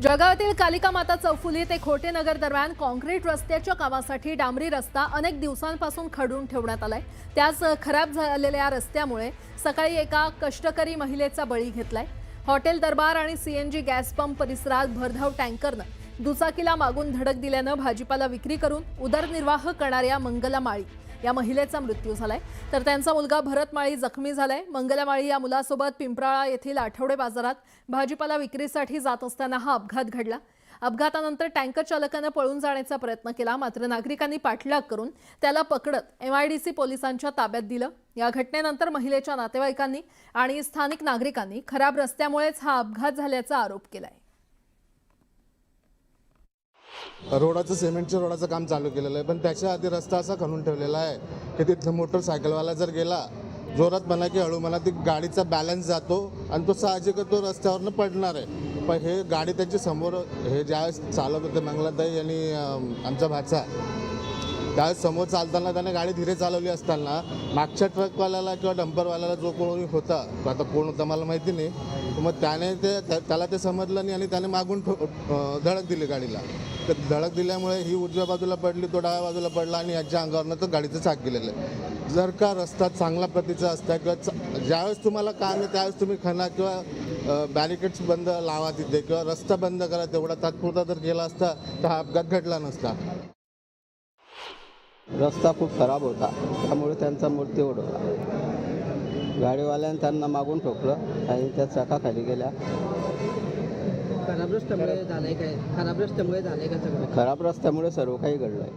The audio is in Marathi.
जळगावातील कालिका माता चौफुली ते खोटे नगर दरम्यान कॉन्क्रीट रस्त्याच्या कामासाठी डांबरी रस्ता अनेक दिवसांपासून खडून ठेवण्यात आलाय। त्याच खराब झालेल्या रस्त्यामुळे सकाळी एका कष्टकरी महिलेचा बळी घेतलाय। हॉटेल दरबार आणि सीएनजी गॅस पंप परिसरात भरधाव टँकरनं दुचाकीला मागून धडक दिल्यानं भाजीपाला विक्री करून उदरनिर्वाह करणाऱ्या मंगला माळी या महिलेचा मृत्यू झालाय, तर त्यांचा मुलगा भरत माळी जखमी झालाय। मंगला माळी या मुलासोबत पिंपराळा येथील आठवडे बाजारात भाजीपाला विक्रीसाठी जात असताना हा अपघात घडला। अपघातानंतर टँकर चालकाने पळून जाण्याचा प्रयत्न केला, मात्र नागरिकांनी पाठलाग करून त्याला पकडत एमआयडीसी पोलिसांच्या ताब्यात दिलं। या घटनेनंतर महिलेच्या नातेवाईकांनी आणि स्थानिक नागरिकांनी खराब रस्त्यामुळेच हा अपघात झाल्याचा आरोप केलाय। रोडाचं सिमेंटच्या रोडाचं काम चालू केलेलं आहे, पण त्याच्या आधी रस्ता असा खणून ठेवलेला आहे की तिथं मोटरसायकलवाला जर गेला जोरात म्हणा की हळू म्हणा ती गाडीचा बॅलन्स जातो आणि तो साहजिकच तो रस्त्यावरनं पडणार आहे। पण हे गाडी त्यांच्या समोर हे ज्यावेळेस चालत होते मंगलाताई आणि आमचा भाचा, त्यावेळेस समोर चालताना त्याने गाडी धीरे चालवली असताना मागच्या ट्रकवाल्याला किंवा डंपरवाल्याला जो कोणी होता, आता कोण होता मला माहिती नाही, मग त्याने त्याला ते समजलं नाही आणि त्याने मागून धडक दिली गाडीला। तर धडक दिल्यामुळे ही उजव्या बाजूला पडली, तो डाव्या बाजूला पडला आणि याच्या अंगावरनं तर गाडीचं चाक गेलेलं आहे। जर का रस्ता चांगल्या प्रतीचा असता किंवा ज्यावेळेस तुम्हाला काम आहे त्यावेळेस तुम्ही खणा किंवा बॅरिकेड्स बंद लावा तिथे किंवा रस्ता बंद करा, तेवढा तात्पुरता जर केला असता तर हा अपघात घडला नसता। रस्ता खूप खराब होता, त्यामुळे त्यांचा मृत्यू होता। गाडीवाल्याने त्यांना मागून ठोकलं आणि त्या चाकाखाली गेल्या। खराब रस्त्यामुळे झालंय काय? खराब रस्त्यामुळे झालंय का सगळं? खराब रस्त्यामुळे सर्व काही घडलंय।